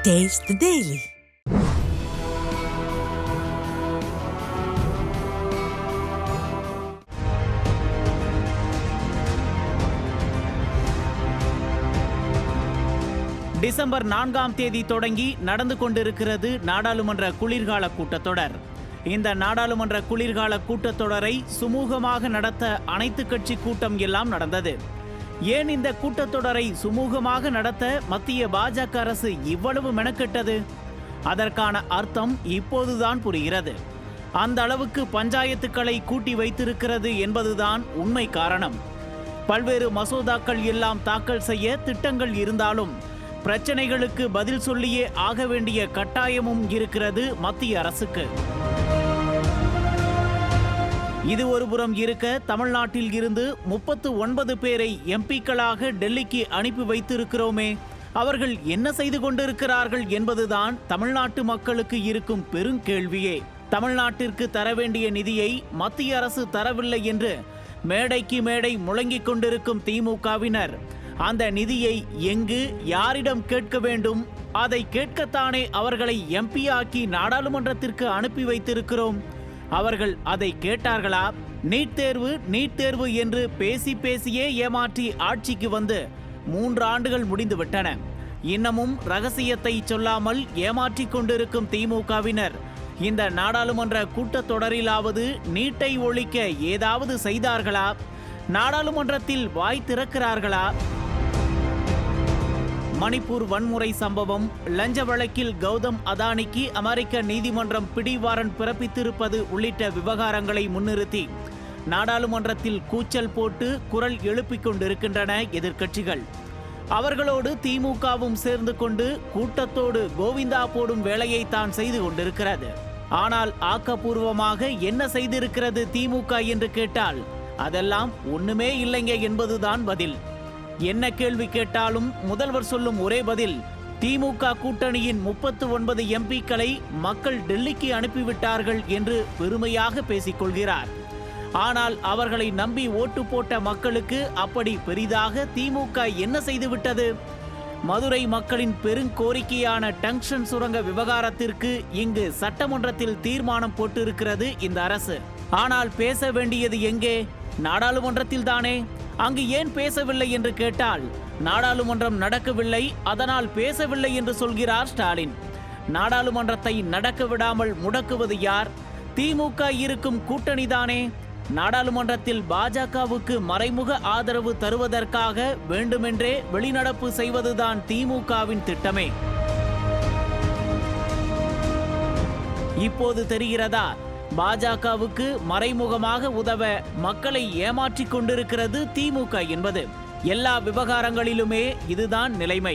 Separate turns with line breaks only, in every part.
Taste the Daily.
December 4ஆம் தேதி தொடங்கி நடந்து கொண்டிருக்கிறது நாடாளுமன்ற குளிர்கால கூட்டத்தொடர். இந்த நாடாளுமன்ற குளிர்கால கூட்டத்தொடரை சுமூகமாக நடத்த அனைத்து கட்சி கூட்டம் எல்லாம் நடந்தது. ஏன் இந்த கூட்டத்தொடரை சுமூகமாக நடத்த மத்திய பாஜக அரசு இவ்வளவு மெனக்கெட்டது? அதற்கான அர்த்தம் இப்போதுதான் புரிகிறது. அந்த அளவுக்கு பஞ்சாயத்துக்களை கூட்டி வைத்திருக்கிறது என்பதுதான் உண்மை காரணம். பல்வேறு மசோதாக்கள் எல்லாம் தாக்கல் செய்ய திட்டங்கள் இருந்தாலும் பிரச்சனைகளுக்கு பதில் சொல்லியே ஆக வேண்டிய கட்டாயமும் இருக்கிறது மத்திய அரசுக்கு. இது ஒருபுறம் இருக்க, தமிழ்நாட்டில் இருந்து 39 பேரை எம்பிக்களாக டெல்லிக்கு அனுப்பி வைத்திருக்கிறோமே, அவர்கள் என்ன செய்து கொண்டிருக்கிறார்கள் என்பதுதான் தமிழ்நாட்டு மக்களுக்கு இருக்கும் பெருங்கேள்வியே. தமிழ்நாட்டிற்கு தர வேண்டிய நிதியை மத்திய அரசு தரவில்லை என்று மேடைக்கு மேடை முழங்கிக் கொண்டிருக்கும் திமுகவினர் அந்த நிதியை எங்கு யாரிடம் கேட்க வேண்டும், அதை கேட்கத்தானே அவர்களை எம்பி ஆக்கி நாடாளுமன்றத்திற்கு அனுப்பி வைத்திருக்கிறோம். அவர்கள் அதை கேட்டார்களா? நீட் தேர்வு என்று பேசியே ஏமாற்றி ஆட்சிக்கு வந்து 3 ஆண்டுகள் முடிந்துவிட்டன. இன்னமும் ரகசியத்தை சொல்லாமல் ஏமாற்றிக் கொண்டிருக்கும் திமுகவினர் இந்த நாடாளுமன்ற கூட்டத்தொடரிலாவது நீட்டை ஒழிக்க ஏதாவது செய்தார்களா? நாடாளுமன்றத்தில் வாய் திறக்கிறார்களா? மணிப்பூர் வன்முறை சம்பவம், லஞ்ச வழக்கில் கௌதம் அதானிக்கு அமெரிக்க நீதிமன்றம் பிடிவாரண்ட் பிறப்பித்திருப்பது உள்ளிட்ட விவகாரங்களை முன்னிறுத்தி நாடாளுமன்றத்தில் கூச்சல் போட்டு குரல் எழுப்பிக் கொண்டிருக்கின்றன எதிர்க்கட்சிகள். அவர்களோடு திமுகவும் சேர்ந்து கொண்டு கூட்டத்தோடு கோவிந்தா போடும் வேலையை தான் செய்து கொண்டிருக்கிறது. ஆனால் ஆக்கப்பூர்வமாக என்ன செய்திருக்கிறது திமுக என்று கேட்டால் அதெல்லாம் ஒண்ணுமே இல்லைங்க என்பதுதான் பதில். என்ன கேள்வி கேட்டாலும் முதல்வர் சொல்லும் ஒரே பதில், திமுக கூட்டணியின் 39 எம்பிக்களை மக்கள் டெல்லிக்கு அனுப்பிவிட்டார்கள் என்று பெருமையாக பேசிக்கொள்கிறார். ஆனால் அவர்களை நம்பி ஓட்டு போட்ட மக்களுக்கு அப்படி பெரிதாக திமுக என்ன செய்துவிட்டது? மதுரை மக்களின் பெருங்கோரிக்கையான டங்ஷன் சுரங்க விவகாரத்திற்கு இங்கு சட்டமன்றத்தில் தீர்மானம் போட்டிருக்கிறது இந்த அரசு. ஆனால் பேச வேண்டியது எங்கே? நாடாளுமன்றத்தில் தானே. அங்கு ஏன் பேசவில்லை என்று கேட்டால் நாடாளுமன்றம் நடக்கவில்லை, அதனால் பேசவில்லை என்று சொல்கிறார் ஸ்டாலின். நாடாளுமன்றத்தை நடக்க விடாமல் முடக்குவது யார்? திமுக இருக்கும் கூட்டணிதானே. நாடாளுமன்றத்தில் பாஜகவுக்கு மறைமுக ஆதரவு தருவதற்காக வேண்டுமென்றே வெளிநடப்பு செய்வதுதான் திமுகவின் திட்டமே. இப்போது தெரிகிறதா? பாஜகவுக்கு மறைமுகமாக உதவ மக்களை ஏமாற்றிக் கொண்டிருக்கிறது திமுக என்பது. எல்லா விவகாரங்களிலுமே இதுதான் நிலைமை.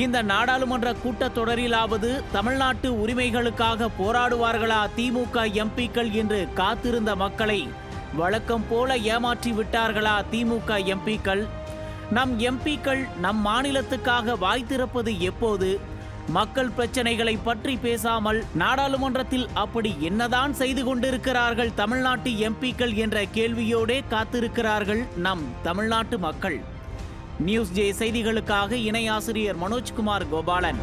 இந்த நாடாளுமன்ற கூட்டத்தொடரிலாவது தமிழ்நாட்டு உரிமைகளுக்காக போராடுவார்களா திமுக எம்பிக்கள் என்று காத்திருந்த மக்களை வழக்கம் போல ஏமாற்றி விட்டார்களா திமுக எம்பிக்கள்? நம் எம்பிக்கள் நம் மாநிலத்துக்காக வாய் திறப்பது எப்போது? மக்கள் பிரச்சனைகளை பற்றி பேசாமல் நாடாளுமன்றத்தில் அப்படி என்னதான் செய்து கொண்டிருக்கிறார்கள் தமிழ்நாட்டு எம்பிக்கள் என்ற கேள்வியோடே காத்திருக்கிறார்கள் நம் தமிழ்நாட்டு மக்கள். நியூஸ் ஜே செய்திகளுக்காக இணை ஆசிரியர் மனோஜ்குமார் கோபாலன்.